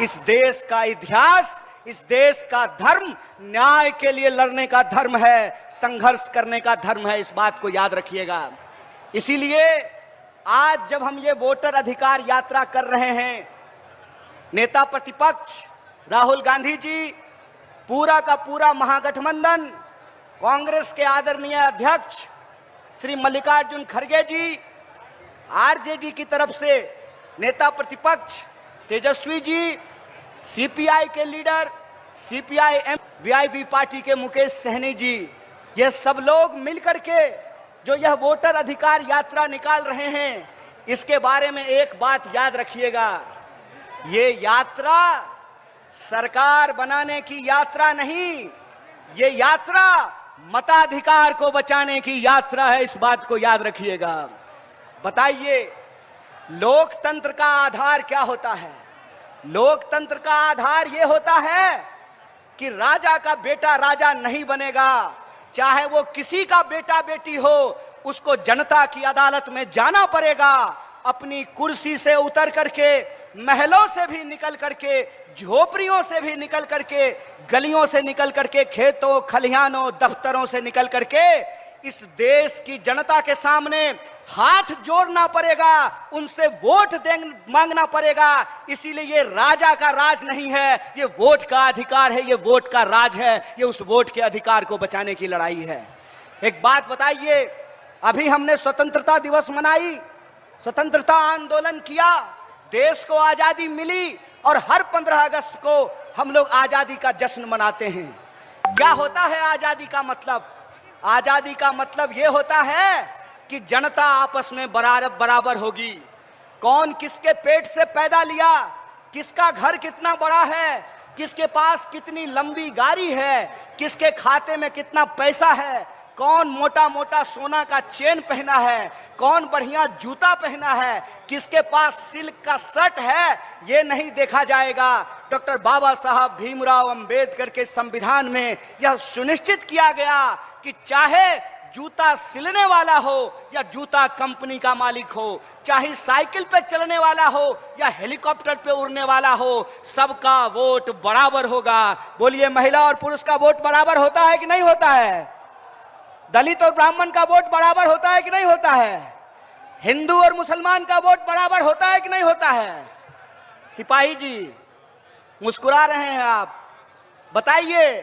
इस देश का इतिहास, इस देश का धर्म न्याय के लिए लड़ने का धर्म है, संघर्ष करने का धर्म है। इस बात को याद रखिएगा। इसीलिए आज जब हम ये वोटर अधिकार यात्रा कर रहे हैं, नेता प्रतिपक्ष राहुल गांधी जी, पूरा का पूरा महागठबंधन, कांग्रेस के आदरणीय अध्यक्ष श्री मल्लिकार्जुन खड़गे जी, आरजेडी की तरफ से नेता प्रतिपक्ष तेजस्वी जी, सीपीआई के लीडर सीपीआई वीआईपी पार्टी के मुकेश सहनी जी, ये सब लोग मिलकर के जो यह वोटर अधिकार यात्रा निकाल रहे हैं, इसके बारे में एक बात याद रखिएगा, ये यात्रा सरकार बनाने की यात्रा नहीं, ये यात्रा मताधिकार को बचाने की यात्रा है। इस बात को याद रखिएगा। बताइए, लोकतंत्र का आधार क्या होता है? लोकतंत्र का आधार यह होता है कि राजा का बेटा राजा नहीं बनेगा, चाहे वो किसी का बेटा बेटी हो, उसको जनता की अदालत में जाना पड़ेगा, अपनी कुर्सी से उतर करके, महलों से भी निकल करके, झोपड़ियों से भी निकल करके, गलियों से निकल करके, खेतों खलिहानों दफ्तरों से निकल करके इस देश की जनता के सामने हाथ जोड़ना पड़ेगा, उनसे वोट मांगना पड़ेगा। इसीलिए ये राजा का राज नहीं है, ये वोट का अधिकार है, ये वोट का राज है, ये उस वोट के अधिकार को बचाने की लड़ाई है। एक बात बताइए, अभी हमने स्वतंत्रता दिवस मनाई, स्वतंत्रता आंदोलन किया, देश को आजादी मिली और हर 15 अगस्त को हम लोग आजादी का जश्न मनाते हैं। क्या होता है आजादी का मतलब? आजादी का मतलब यह होता है कि जनता आपस में बराबर होगी। कौन किसके पेट से पैदा लिया, किसका घर कितना बड़ा है, किसके पास कितनी लंबी गाड़ी है, किसके खाते में कितना पैसा है, कौन मोटा मोटा सोना का चेन पहना है, कौन बढ़िया जूता पहना है, किसके पास सिल्क का शर्ट है, ये नहीं देखा जाएगा। डॉक्टर बाबा साहब भीमराव अंबेडकर के संविधान में यह सुनिश्चित किया गया कि चाहे जूता सिलने वाला हो या जूता कंपनी का मालिक हो, चाहे साइकिल पे चलने वाला हो या हेलीकॉप्टर पे उड़ने वाला हो, सबका वोट बराबर होगा। बोलिए, महिला और पुरुष का वोट बराबर होता है कि नहीं होता है? दलित और ब्राह्मण का वोट बराबर होता है कि नहीं होता है? हिंदू और मुसलमान का वोट बराबर होता है कि नहीं होता है? सिपाही जी, मुस्कुरा रहे हैं आप, बताइए,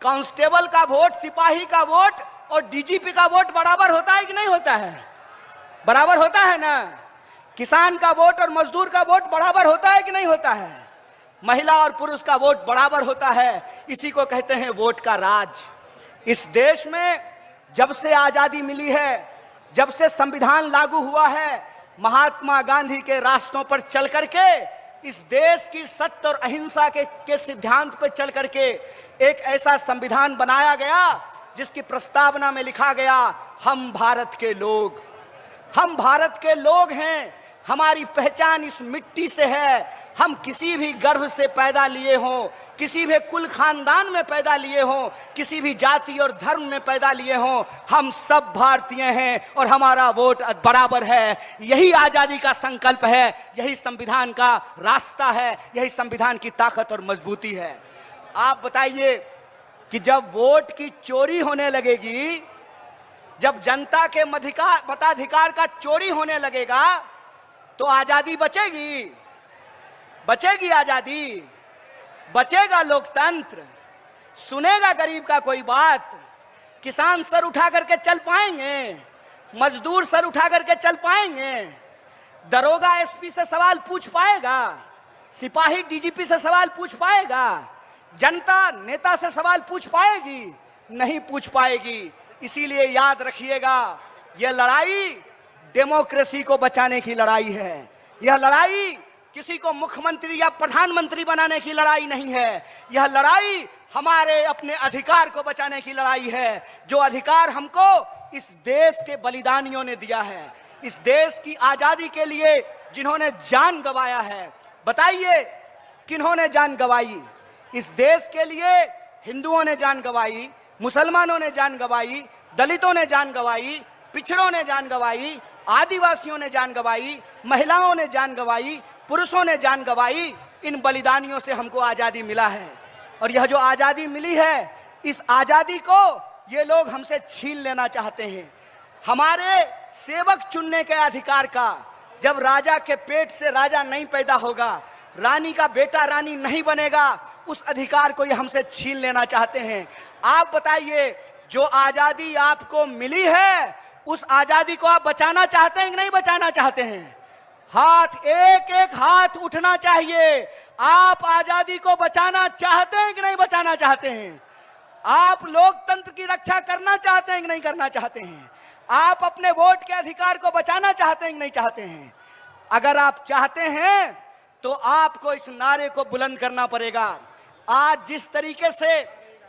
कांस्टेबल का वोट, सिपाही का वोट और डीजीपी का वोट बराबर होता है कि नहीं होता है? बराबर होता है ना? किसान का वोट और मजदूर का वोट बराबर होता है कि नहीं होता है? महिला और पुरुष का वोट बराबर होता है। इसी को कहते हैं वोट का राज। इस देश में जब से आजादी मिली है, जब से संविधान लागू हुआ है, महात्मा गांधी के रास्तों पर चल करके, इस देश की सत्य और अहिंसा के सिद्धांत पर चल करके एक ऐसा संविधान बनाया गया जिसकी प्रस्तावना में लिखा गया, हम भारत के लोग, हम भारत के लोग हैं, हमारी पहचान इस मिट्टी से है, हम किसी भी गर्भ से पैदा लिए हों, किसी भी कुल खानदान में पैदा लिए हों, किसी भी जाति और धर्म में पैदा लिए हों, हम सब भारतीय हैं और हमारा वोट बराबर है। यही आजादी का संकल्प है, यही संविधान का रास्ता है, यही संविधान की ताकत और मजबूती है। आप बताइए कि जब वोट की चोरी होने लगेगी, जब जनता के मताधिकार का चोरी होने लगेगा, तो आजादी बचेगी? बचेगी आजादी? बचेगा लोकतंत्र? सुनेगा गरीब का कोई बात? किसान सर उठा करके चल पाएंगे? मजदूर सर उठा करके चल पाएंगे? दरोगा एसपी से सवाल पूछ पाएगा? सिपाही डीजीपी से सवाल पूछ पाएगा? जनता नेता से सवाल पूछ पाएगी? नहीं पूछ पाएगी। इसीलिए याद रखिएगा, यह लड़ाई डेमोक्रेसी को बचाने की लड़ाई है। यह लड़ाई किसी को मुख्यमंत्री या प्रधानमंत्री बनाने की लड़ाई नहीं है। यह लड़ाई हमारे अपने अधिकार को बचाने की लड़ाई है, जो अधिकार हमको इस देश के बलिदानियों ने दिया है, इस देश की आजादी के लिए जिन्होंने जान गंवाया है। बताइए, किन्होंने जान गंवाई? इस देश के लिए हिंदुओं ने जान गंवाई, मुसलमानों ने जान गंवाई, दलितों ने जान गंवाई, पिछड़ों ने जान गंवाई, आदिवासियों ने जान गंवाई, महिलाओं ने जान गंवाई, पुरुषों ने जान गंवाई, इन बलिदानियों से हमको आजादी मिला है। और यह जो आजादी मिली है, इस आजादी को ये लोग हमसे छीन लेना चाहते हैं। हमारे सेवक चुनने के अधिकार का, जब राजा के पेट से राजा नहीं पैदा होगा, रानी का बेटा रानी नहीं बनेगा, उस अधिकार को ये हमसे छीन लेना चाहते हैं। आप बताइए, जो आजादी आपको मिली है, उस आजादी को आप बचाना चाहते हैं कि नहीं बचाना चाहते हैं? हाथ, एक एक हाथ उठना चाहिए। आप आजादी को बचाना चाहते हैं कि नहीं बचाना चाहते हैं? आप लोकतंत्र की रक्षा करना चाहते हैं कि नहीं करना चाहते हैं? आप अपने वोट के अधिकार को बचाना चाहते हैं कि नहीं चाहते हैं? अगर आप चाहते हैं तो आपको इस नारे को बुलंद करना पड़ेगा। आज जिस तरीके से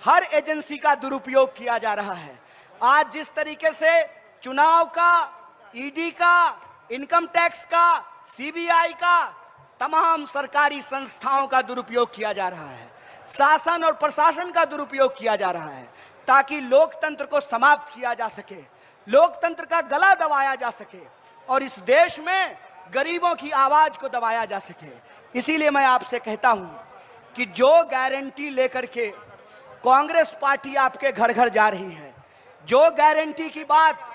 हर एजेंसी का दुरुपयोग किया जा रहा है, आज जिस तरीके से चुनाव का, ईडी का, इनकम टैक्स का, सीबीआई का, तमाम सरकारी संस्थाओं का दुरुपयोग किया जा रहा है, शासन और प्रशासन का दुरुपयोग किया जा रहा है, ताकि लोकतंत्र को समाप्त किया जा सके, लोकतंत्र का गला दबाया जा सके और इस देश में गरीबों की आवाज को दबाया जा सके। इसीलिए मैं आपसे कहता हूं कि जो गारंटी लेकर के कांग्रेस पार्टी आपके घर घर जा रही है, जो गारंटी की बात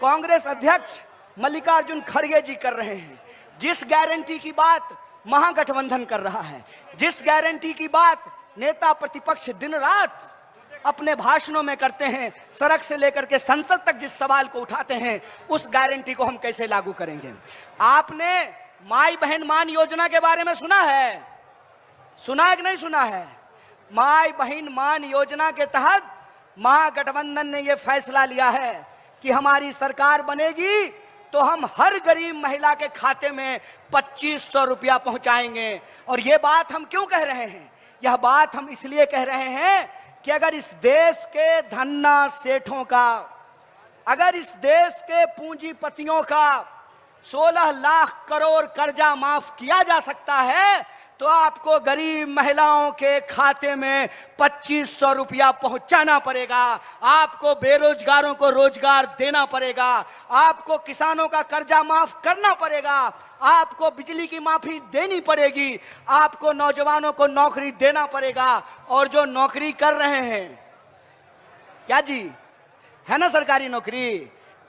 कांग्रेस अध्यक्ष मल्लिकार्जुन खड़गे जी कर रहे हैं, जिस गारंटी की बात महागठबंधन कर रहा है, जिस गारंटी की बात नेता प्रतिपक्ष दिन रात अपने भाषणों में करते हैं, सड़क से लेकर के संसद तक जिस सवाल को उठाते हैं, उस गारंटी को हम कैसे लागू करेंगे? आपने माई बहन मान योजना के बारे में सुना है? सुना है कि नहीं सुना है? माई बहन मान योजना के तहत महागठबंधन ने यह फैसला लिया है कि हमारी सरकार बनेगी तो हम हर गरीब महिला के खाते में 2500 रुपया पहुंचाएंगे। और यह बात हम क्यों कह रहे हैं? यह बात हम इसलिए कह रहे हैं कि अगर इस देश के धन्ना सेठों का, अगर इस देश के पूंजीपतियों का 16 लाख करोड़ कर्जा माफ किया जा सकता है, तो आपको गरीब महिलाओं के खाते में 2500 रुपया पहुंचाना पड़ेगा। आपको बेरोजगारों को रोजगार देना पड़ेगा, आपको किसानों का कर्जा माफ करना पड़ेगा, आपको बिजली की माफी देनी पड़ेगी, आपको नौजवानों को नौकरी देना पड़ेगा। और जो नौकरी कर रहे हैं, क्या जी है ना सरकारी नौकरी,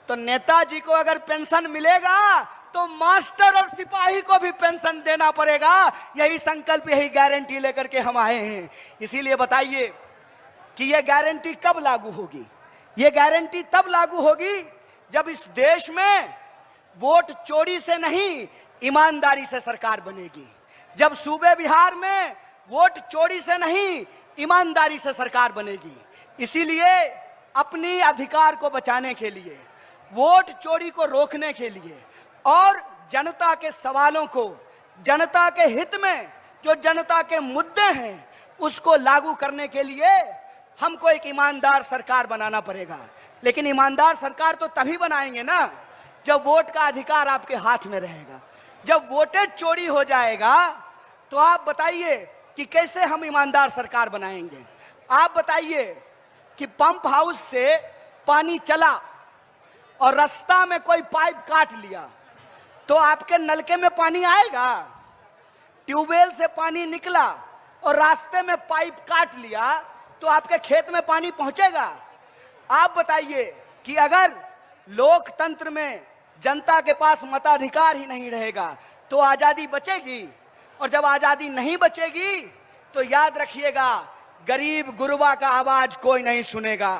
तो नेताजी को अगर पेंशन मिलेगा तो मास्टर और सिपाही को भी पेंशन देना पड़ेगा। यही संकल्प, यही गारंटी लेकर के हम आए हैं। इसीलिए बताइए कि यह गारंटी कब लागू होगी? यह गारंटी तब लागू होगी जब इस देश में वोट चोरी से नहीं, ईमानदारी से सरकार बनेगी। जब सूबे बिहार में वोट चोरी से नहीं, ईमानदारी से सरकार बनेगी। इसीलिए अपनी अधिकार को बचाने के लिए, वोट चोरी को रोकने के लिए और जनता के सवालों को, जनता के हित में जो जनता के मुद्दे हैं, उसको लागू करने के लिए हमको एक ईमानदार सरकार बनाना पड़ेगा। लेकिन ईमानदार सरकार तो तभी बनाएंगे ना जब वोट का अधिकार आपके हाथ में रहेगा। जब वोटेज चोरी हो जाएगा तो आप बताइए कि कैसे हम ईमानदार सरकार बनाएंगे? आप बताइए कि पंप हाउस से पानी चला और रास्ता में कोई पाइप काट लिया तो आपके नलके में पानी आएगा? ट्यूबवेल से पानी निकला और रास्ते में पाइप काट लिया तो आपके खेत में पानी पहुंचेगा? आप बताइए कि अगर लोकतंत्र में जनता के पास मताधिकार ही नहीं रहेगा तो आजादी बचेगी? और जब आजादी नहीं बचेगी तो याद रखिएगा, गरीब गुरबा का आवाज कोई नहीं सुनेगा,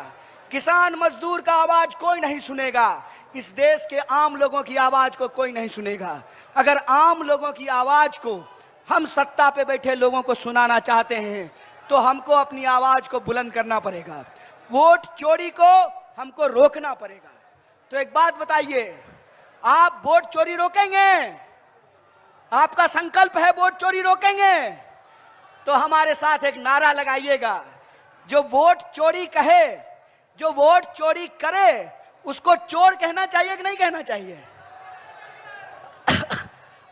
किसान मजदूर का आवाज कोई नहीं सुनेगा, इस देश के आम लोगों की आवाज को कोई नहीं सुनेगा। अगर आम लोगों की आवाज को हम सत्ता पे बैठे लोगों को सुनाना चाहते हैं तो हमको अपनी आवाज को बुलंद करना पड़ेगा, वोट चोरी को हमको रोकना पड़ेगा। तो एक बात बताइए, आप वोट चोरी रोकेंगे? आपका संकल्प है वोट चोरी रोकेंगे? तो हमारे साथ एक नारा लगाइएगा, जो वोट चोरी कहे, जो वोट चोरी करे, उसको चोर कहना चाहिए कि नहीं कहना चाहिए?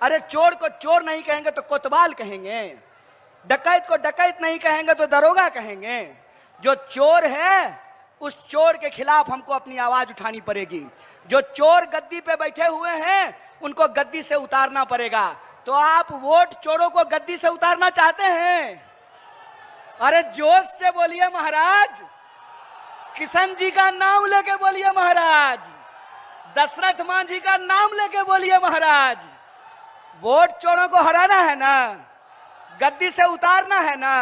अरे चोर को चोर नहीं कहेंगे तो कोतवाल कहेंगे, डकैत को डकैत नहीं कहेंगे तो दरोगा कहेंगे। जो चोर है उस चोर के खिलाफ हमको अपनी आवाज उठानी पड़ेगी। जो चोर गद्दी पे बैठे हुए हैं उनको गद्दी से उतारना पड़ेगा। तो आप वोट चोरों को गद्दी से उतारना चाहते हैं? अरे जोश से बोलिए महाराज, किशन जी का नाम लेके बोलिए महाराज, दशरथ मांझी का नाम लेके बोलिए महाराज। वोट चोरों को हराना है ना, गद्दी से उतारना है ना,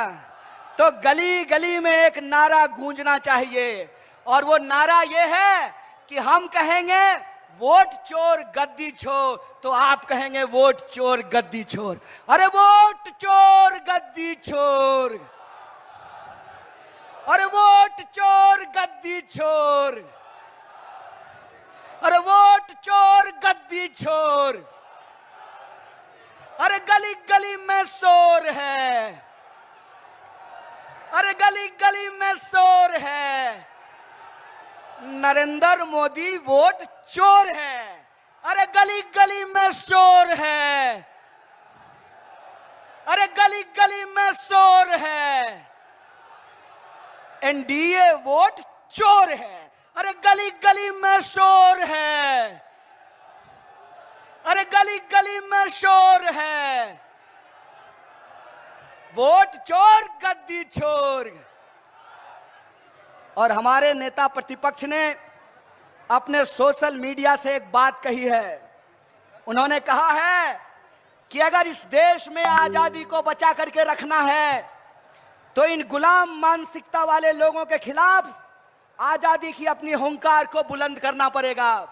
तो गली गली में एक नारा गूंजना चाहिए। और वो नारा ये है कि हम कहेंगे वोट चोर गद्दी छोर, तो आप कहेंगे वोट चोर गद्दी छोर। अरे वोट चोर गद्दी छोर, अरे वोट चोर गद्दी छोर, अरे वोट चोर गद्दी छोर। अरे गली गली में शोर है, अरे गली गली में शोर है, नरेंद्र मोदी वोट चोर है। अरे गली गली में शोर है, अरे गली गली में शोर है, एनडीए वोट चोर है। अरे गली गली में शोर है, अरे गली गली में शोर है, वोट चोर गद्दी छोर। और हमारे नेता प्रतिपक्ष ने अपने सोशल मीडिया से एक बात कही है। उन्होंने कहा है कि अगर इस देश में आजादी को बचा करके रखना है तो इन गुलाम मानसिकता वाले लोगों के खिलाफ आजादी की अपनी हुंकार को बुलंद करना पड़ेगा।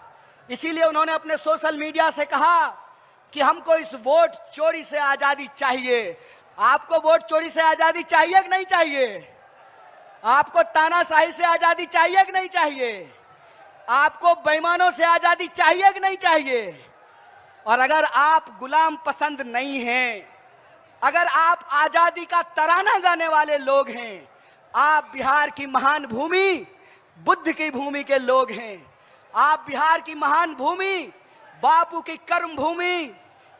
इसीलिए उन्होंने अपने सोशल मीडिया से कहा कि हमको इस वोट चोरी से आजादी चाहिए। आपको वोट चोरी से आजादी चाहिए कि नहीं चाहिए? आपको तानाशाही से आजादी चाहिए कि नहीं चाहिए? आपको बेईमानों से आजादी चाहिए कि नहीं चाहिए? और अगर आप गुलाम पसंद नहीं हैं, अगर आप आजादी का तराना गाने वाले लोग हैं, आप बिहार की महान भूमि, बुद्ध की भूमि के लोग हैं, आप बिहार की महान भूमि, बापू की कर्म भूमि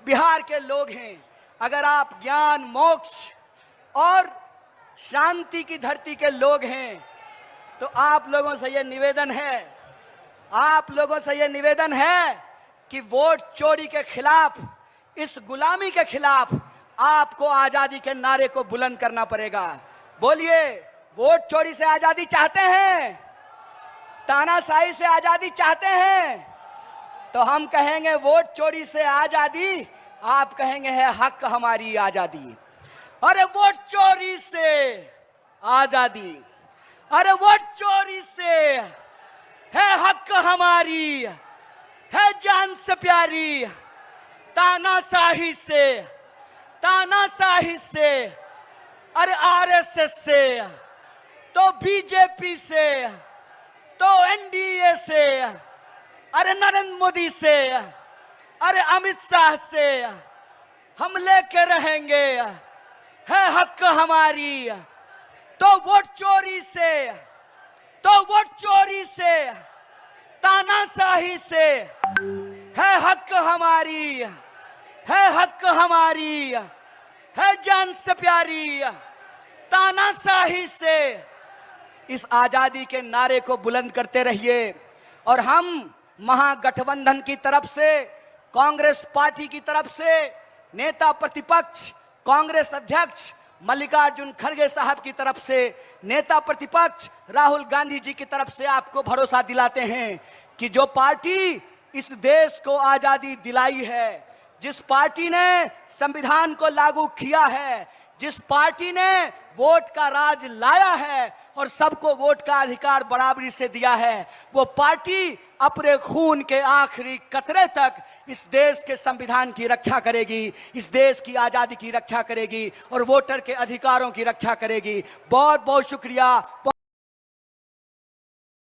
बिहार के लोग हैं, अगर आप ज्ञान, मोक्ष और शांति की धरती के लोग हैं, तो आप लोगों से यह निवेदन है, आप लोगों से यह निवेदन है कि वोट चोरी के खिलाफ, इस गुलामी के खिलाफ आपको आजादी के नारे को बुलंद करना पड़ेगा। बोलिए, वोट चोरी से आजादी चाहते हैं? तानाशाही से आजादी चाहते हैं? तो हम कहेंगे वोट चोरी से आजादी, आप कहेंगे है हक हमारी आजादी। अरे वोट चोरी से आजादी, अरे वोट चोरी से है हक हमारी, है जान से प्यारी। तानाशाही से, तानाशाही से, अरे आरएसएस से, तो बीजेपी से, तो एनडीए से, अरे नरेंद्र मोदी से, अरे अमित शाह से हम लेके रहेंगे, है हक हमारी। तो वोट चोरी से, तो वोट चोरी से, तानाशाही से है हक हमारी, है हक हमारी, है जान से प्यारी। तानाशाही से इस आजादी के नारे को बुलंद करते रहिए। और हम महागठबंधन की तरफ से, कांग्रेस पार्टी की तरफ से, नेता प्रतिपक्ष कांग्रेस अध्यक्ष मल्लिकार्जुन खड़गे साहब की तरफ से, नेता प्रतिपक्ष राहुल गांधी जी की तरफ से आपको भरोसा दिलाते हैं कि जो पार्टी इस देश को आजादी दिलाई है, जिस पार्टी ने संविधान को लागू किया है, जिस पार्टी ने वोट का राज लाया है और सबको वोट का अधिकार बराबरी से दिया है, वो पार्टी अपने खून के आखिरी कतरे तक इस देश के संविधान की रक्षा करेगी, इस देश की आजादी की रक्षा करेगी और वोटर के अधिकारों की रक्षा करेगी। बहुत बहुत शुक्रिया।